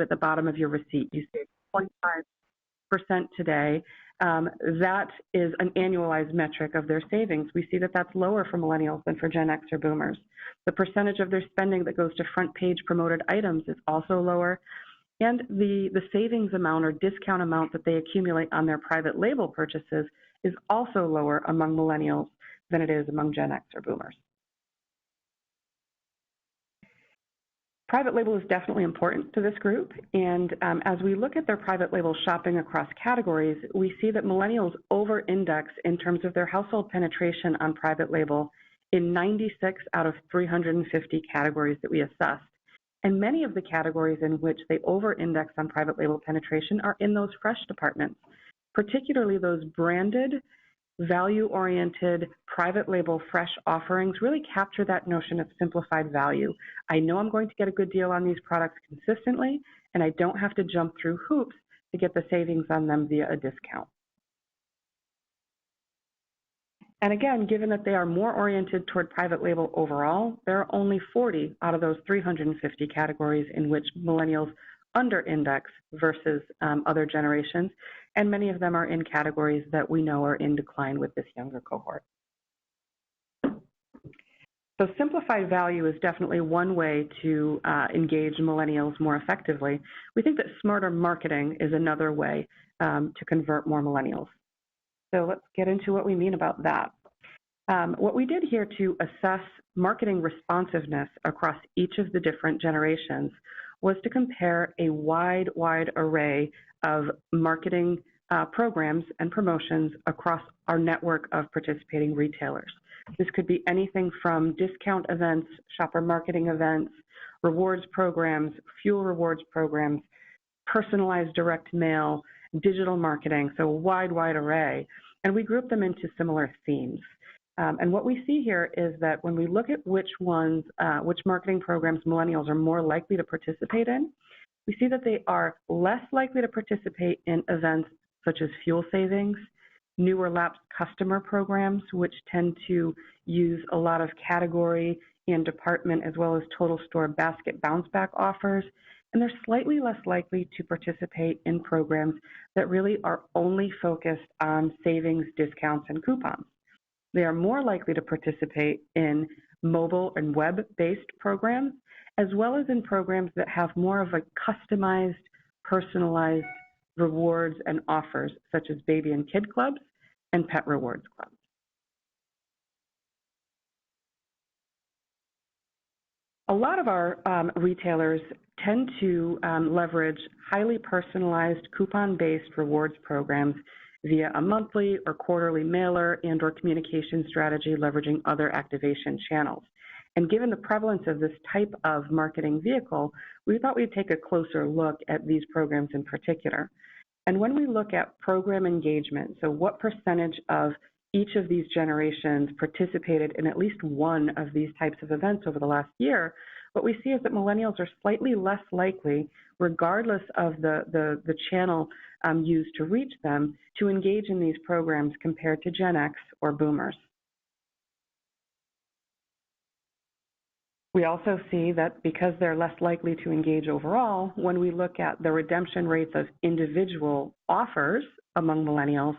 at the bottom of your receipt. You save 0.5% today. That is an annualized metric of their savings. We see that that's lower for millennials than for Gen X or boomers. The percentage of their spending that goes to front page promoted items is also lower. And the savings amount or discount amount that they accumulate on their private label purchases is also lower among millennials than it is among Gen X or boomers. Private label is definitely important to this group, and as we look at their private label shopping across categories, we see that millennials over-index in terms of their household penetration on private label in 96 out of 350 categories that we assessed. And many of the categories in which they over-index on private label penetration are in those fresh departments, particularly those branded, value-oriented, private label fresh offerings really capture that notion of simplified value. I know I'm going to get a good deal on these products consistently, and I don't have to jump through hoops to get the savings on them via a discount. And again, given that they are more oriented toward private label overall, there are only 40 out of those 350 categories in which millennials under-index versus other generations, and many of them are in categories that we know are in decline with this younger cohort. So simplified value is definitely one way to engage millennials more effectively. We think that smarter marketing is another way to convert more millennials. So let's get into what we mean about that. What we did here to assess marketing responsiveness across each of the different generations was to compare a wide array of marketing programs and promotions across our network of participating retailers. This could be anything from discount events, shopper marketing events, rewards programs, fuel rewards programs, personalized direct mail, digital marketing, so a wide array. And we group them into similar themes. And what we see here is that when we look at which marketing programs millennials are more likely to participate in, we see that they are less likely to participate in events such as fuel savings, new or lapsed customer programs, which tend to use a lot of category and department as well as total store basket bounce back offers, and they're slightly less likely to participate in programs that really are only focused on savings, discounts, and coupons. They are more likely to participate in mobile and web-based programs, as well as in programs that have more of a customized, personalized rewards and offers, such as baby and kid clubs and pet rewards clubs. A lot of our retailers tend to leverage highly personalized coupon-based rewards programs via a monthly or quarterly mailer and or communication strategy leveraging other activation channels. And given the prevalence of this type of marketing vehicle, we thought we'd take a closer look at these programs in particular. And when we look at program engagement, so what percentage of each of these generations participated in at least one of these types of events over the last year, what we see is that millennials are slightly less likely, regardless of the channel used to reach them, to engage in these programs compared to Gen X or boomers. We also see that because they're less likely to engage overall, when we look at the redemption rates of individual offers among millennials,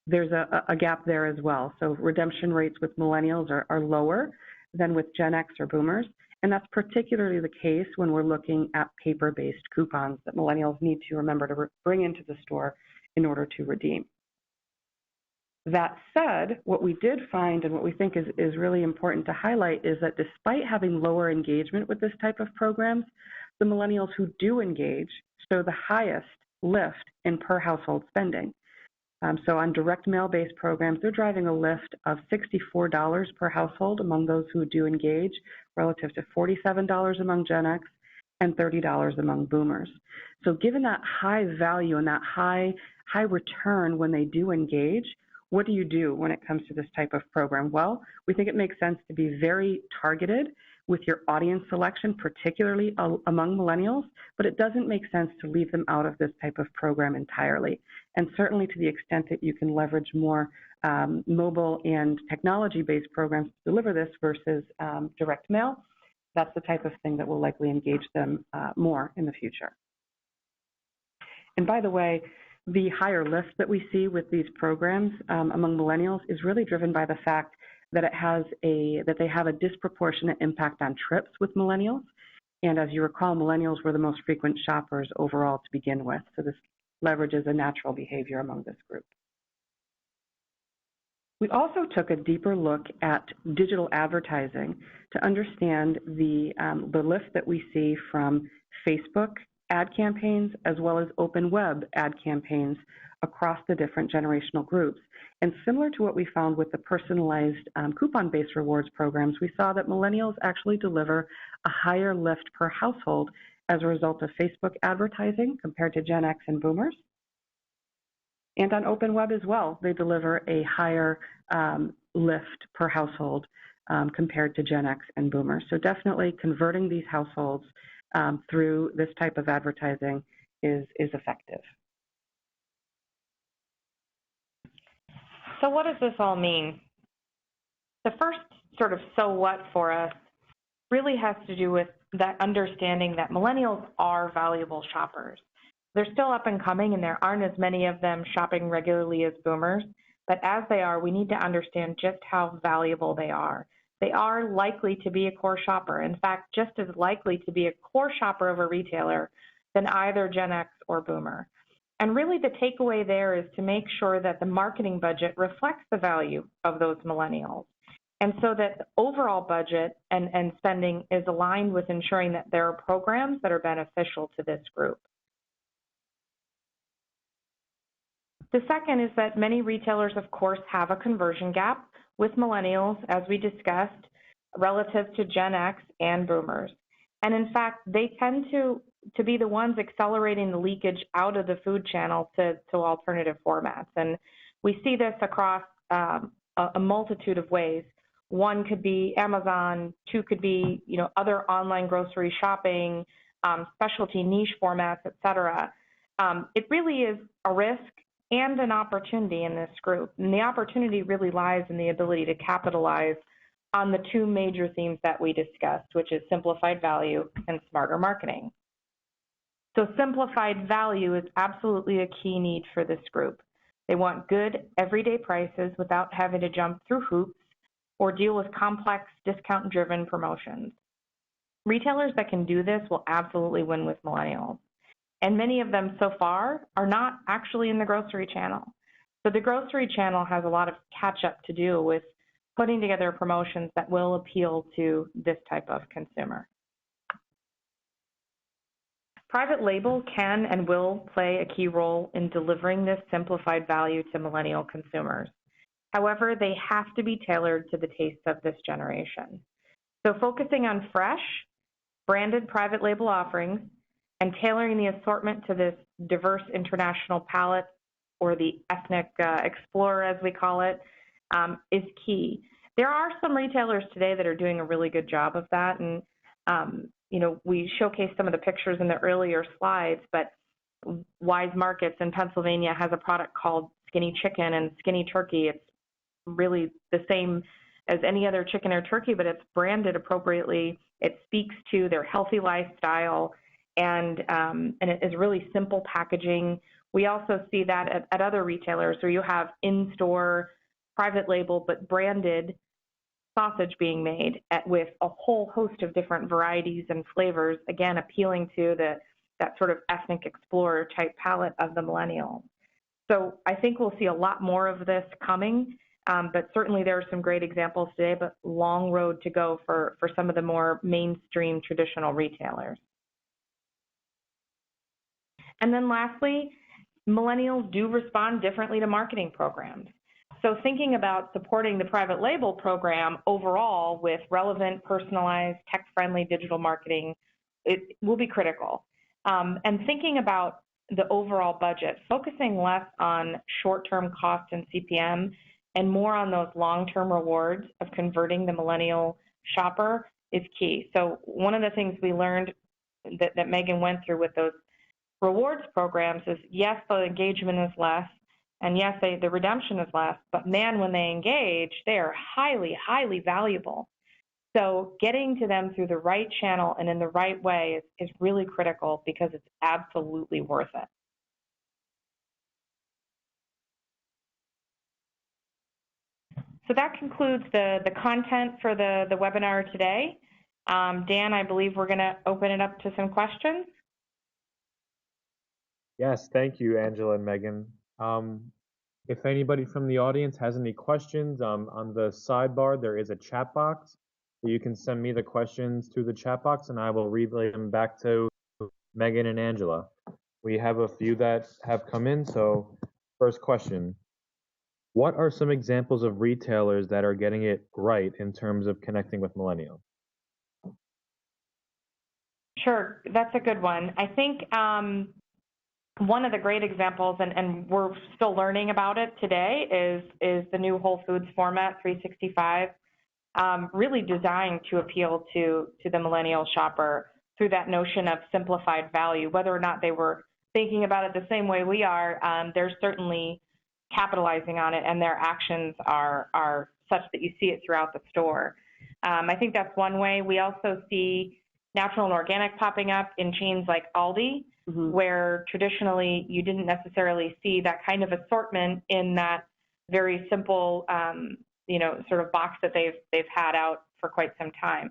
there's a gap there as well. So redemption rates with millennials are lower than with Gen X or boomers, and that's particularly the case when we're looking at paper-based coupons that millennials need to remember to bring into the store in order to redeem. That said, what we did find and what we think is really important to highlight is that despite having lower engagement with this type of programs, the millennials who do engage show the highest lift in per household spending. So on direct mail-based programs, they're driving a lift of $64 per household among those who do engage, relative to $47 among Gen X and $30 among boomers. So given that high value and that high return when they do engage, what do you do when it comes to this type of program? Well, we think it makes sense to be very targeted with your audience selection, particularly among millennials, but it doesn't make sense to leave them out of this type of program entirely. And certainly to the extent that you can leverage more mobile and technology-based programs to deliver this versus direct mail, that's the type of thing that will likely engage them more in the future. And by the way, the higher lift that we see with these programs among millennials is really driven by the fact that that they have a disproportionate impact on trips with millennials. And as you recall, millennials were the most frequent shoppers overall to begin with. So this leverages a natural behavior among this group. We also took a deeper look at digital advertising to understand the lift that we see from Facebook ad campaigns as well as open web ad campaigns across the different generational groups. And similar to what we found with the personalized coupon-based rewards programs, we saw that millennials actually deliver a higher lift per household as a result of Facebook advertising compared to Gen X and boomers. And on open web as well, they deliver a higher lift per household compared to Gen X and boomers. So definitely converting these households through this type of advertising is effective. So what does this all mean? The first sort of so what for us really has to do with that understanding that millennials are valuable shoppers. They're still up and coming, and there aren't as many of them shopping regularly as boomers. But as they are, we need to understand just how valuable they are. They are likely to be a core shopper. In fact, just as likely to be a core shopper of a retailer than either Gen X or boomer. And really the takeaway there is to make sure that the marketing budget reflects the value of those millennials. And so that the overall budget and spending is aligned with ensuring that there are programs that are beneficial to this group. The second is that many retailers, of course, have a conversion gap with millennials, as we discussed, relative to Gen X and boomers. And in fact, they tend to be the ones accelerating the leakage out of the food channel to alternative formats. And we see this across a multitude of ways. One could be Amazon, two could be other online grocery shopping, specialty niche formats, et cetera. It really is a risk and an opportunity in this group. And the opportunity really lies in the ability to capitalize on the two major themes that we discussed, which is simplified value and smarter marketing. So simplified value is absolutely a key need for this group. They want good everyday prices without having to jump through hoops or deal with complex discount-driven promotions. Retailers that can do this will absolutely win with millennials. And many of them so far are not actually in the grocery channel. So the grocery channel has a lot of catch-up to do with putting together promotions that will appeal to this type of consumer. Private label can and will play a key role in delivering this simplified value to millennial consumers. However, they have to be tailored to the tastes of this generation. So focusing on fresh, branded private label offerings and tailoring the assortment to this diverse international palette, or the ethnic explorer as we call it, is key. There are some retailers today that are doing a really good job of that, and we showcased some of the pictures in the earlier slides, but Wise Markets in Pennsylvania has a product called Skinny Chicken and Skinny Turkey. It's really the same as any other chicken or turkey, but it's branded appropriately. It speaks to their healthy lifestyle, and it is really simple packaging. We also see that at other retailers where you have in-store private label but branded sausage being made with a whole host of different varieties and flavors, again, appealing to that sort of ethnic explorer type palette of the millennial. So I think we'll see a lot more of this coming, but certainly there are some great examples today, but long road to go for some of the more mainstream traditional retailers. And then lastly, millennials do respond differently to marketing programs. So thinking about supporting the private label program overall with relevant, personalized, tech-friendly digital marketing, it will be critical. And thinking about the overall budget, focusing less on short-term cost and CPM and more on those long-term rewards of converting the millennial shopper is key. So one of the things we learned that Megan went through with those rewards programs is, yes, the engagement is less, and yes, the redemption is less, but man, when they engage, they are highly, highly valuable. So getting to them through the right channel and in the right way is really critical because it's absolutely worth it. So that concludes the content for the webinar today. Dan, I believe we're going to open it up to some questions. Yes, thank you, Angela and Megan. If anybody from the audience has any questions, on the sidebar there is a chat box. So you can send me the questions through the chat box and I will relay them back to Megan and Angela. We have a few that have come in, so first question. What are some examples of retailers that are getting it right in terms of connecting with millennials? Sure, that's a good one. I think one of the great examples, and we're still learning about it today, is the new Whole Foods format, 365, really designed to appeal to the millennial shopper through that notion of simplified value. Whether or not they were thinking about it the same way we are, they're certainly capitalizing on it, and their actions are such that you see it throughout the store. I think that's one way. We also see natural and organic popping up in chains like Aldi, where traditionally you didn't necessarily see that kind of assortment in that very simple, sort of box that they've had out for quite some time.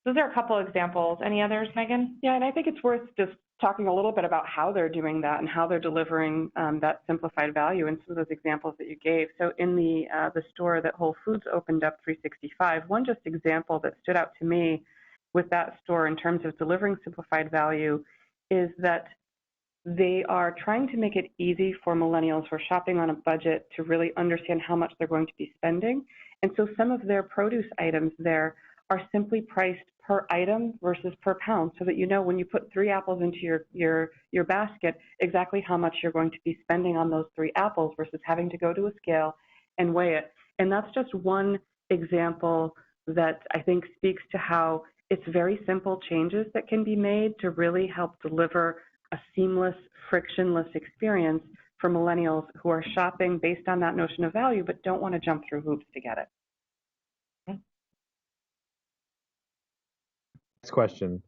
Those are a couple examples. Any others, Megan? Yeah, and I think it's worth just talking a little bit about how they're doing that and how they're delivering that simplified value and some of those examples that you gave. So in the store that Whole Foods opened up, 365, one just example that stood out to me with that store in terms of delivering simplified value is that they are trying to make it easy for millennials who are shopping on a budget to really understand how much they're going to be spending. And so some of their produce items there are simply priced per item versus per pound, so that you know when you put 3 apples into your basket exactly how much you're going to be spending on those 3 apples versus having to go to a scale and weigh it. And that's just one example that I think speaks to how it's very simple changes that can be made to really help deliver a seamless, frictionless experience for millennials who are shopping based on that notion of value but don't want to jump through hoops to get it. Next question.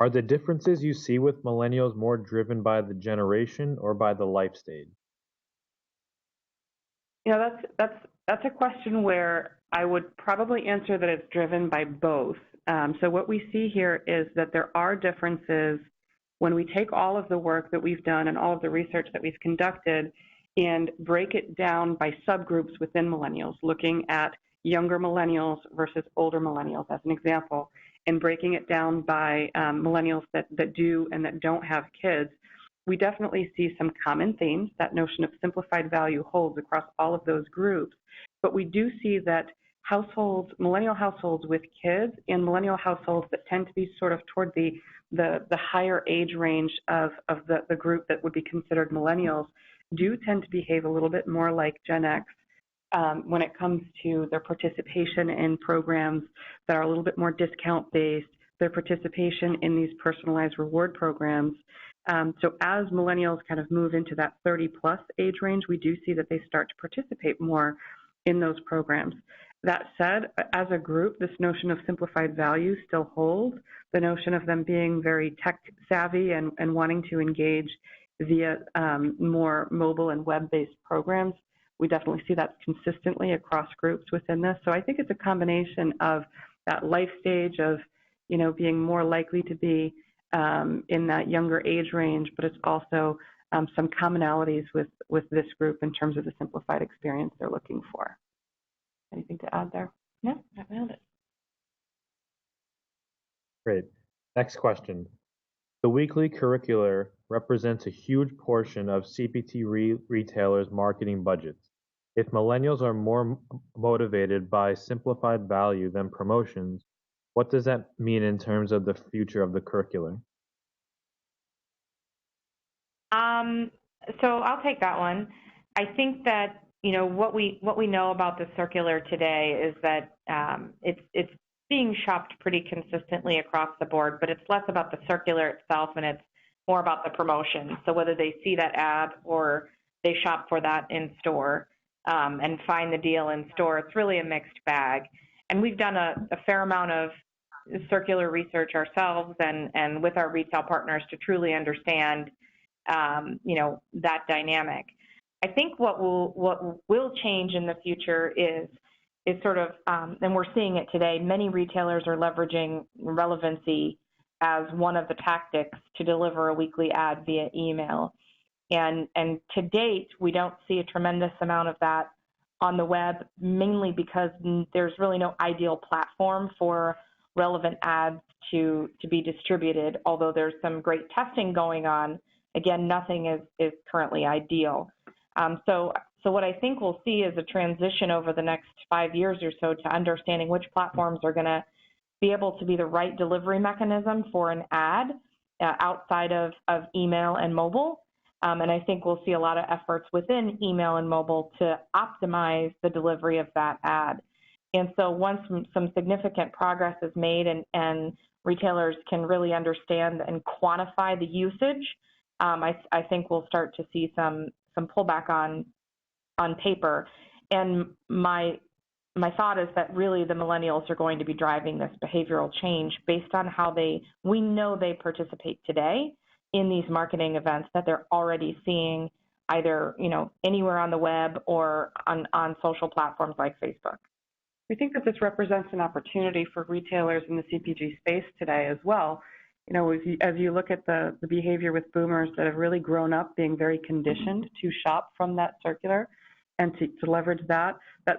Are the differences you see with millennials more driven by the generation or by the life stage? You know, that's a question where I would probably answer that it's driven by both. So what we see here is that there are differences when we take all of the work that we've done and all of the research that we've conducted and break it down by subgroups within millennials, looking at younger millennials versus older millennials as an example, and breaking it down by millennials that do and that don't have kids. We definitely see some common themes. That notion of simplified value holds across all of those groups. But we do see that households, millennial households with kids and millennial households that tend to be sort of toward the higher age range of the group that would be considered millennials do tend to behave a little bit more like Gen X when it comes to their participation in programs that are a little bit more discount-based, their participation in these personalized reward programs. So as millennials kind of move into that 30-plus age range, we do see that they start to participate more in those programs. That said, as a group, this notion of simplified value still holds. The notion of them being very tech-savvy and wanting to engage via more mobile and web-based programs, we definitely see that consistently across groups within this. So I think it's a combination of that life stage of, you know, being more likely to be in that younger age range, but it's also some commonalities with this group in terms of the simplified experience they're looking for. Anything to add there? No, I nailed it. Great. Next question. The weekly curricular represents a huge portion of CPT retailers' marketing budgets. If millennials are more motivated by simplified value than promotions, what does that mean in terms of the future of the curriculum? So I'll take that one. I think that, you know, what we know about the circular today is that it's being shopped pretty consistently across the board, but it's less about the circular itself and it's more about the promotion. So whether they see that ad or they shop for that in store and find the deal in store, it's really a mixed bag. And we've done a fair amount of circular research ourselves and with our retail partners to truly understand that dynamic. I think what will change in the future is sort of, and we're seeing it today, many retailers are leveraging relevancy as one of the tactics to deliver a weekly ad via email. And to date, we don't see a tremendous amount of that on the web, mainly because there's really no ideal platform for relevant ads to be distributed, although there's some great testing going on. Again, nothing is currently ideal. So what I think we'll see is a transition over the next 5 years or so to understanding which platforms are going to be able to be the right delivery mechanism for an ad outside of email and mobile. And I think we'll see a lot of efforts within email and mobile to optimize the delivery of that ad. And so once some significant progress is made and retailers can really understand and quantify the usage, I think we'll start to see some pullback on paper. And my thought is that really the millennials are going to be driving this behavioral change based on how we know they participate today in these marketing events that they're already seeing either, anywhere on the web or on social platforms like Facebook. We think that this represents an opportunity for retailers in the CPG space today as well. As you look at the behavior with boomers that have really grown up being very conditioned to shop from that circular and to leverage that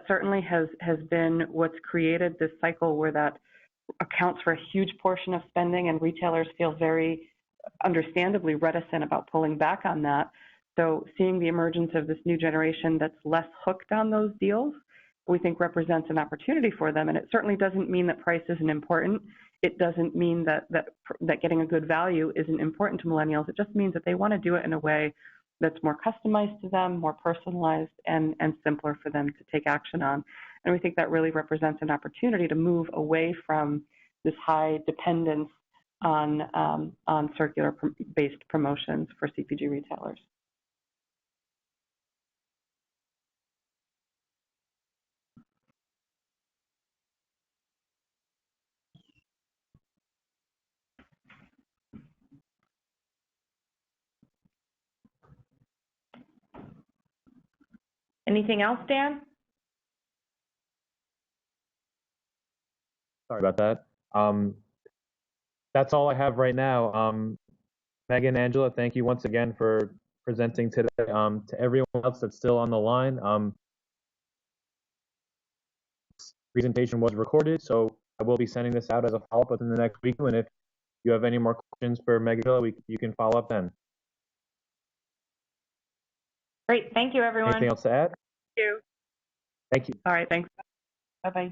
certainly has been what's created this cycle where that accounts for a huge portion of spending, and retailers feel very understandably reticent about pulling back on that. So seeing the emergence of this new generation that's less hooked on those deals, we think represents an opportunity for them. And it certainly doesn't mean that price isn't important. It doesn't mean that getting a good value isn't important to millennials. It just means that they want to do it in a way that's more customized to them, more personalized, and simpler for them to take action on. And we think that really represents an opportunity to move away from this high dependence on circular-based promotions for CPG retailers. Anything else, Dan? Sorry about that. That's all I have right now. Megan, Angela, thank you once again for presenting today. To everyone else that's still on the line, this presentation was recorded, so I will be sending this out as a follow-up within the next week. And if you have any more questions for Megan, you can follow up then. Great. Thank you, everyone. Anything else to add? Thank you. Thank you. All right. Thanks. Bye-bye.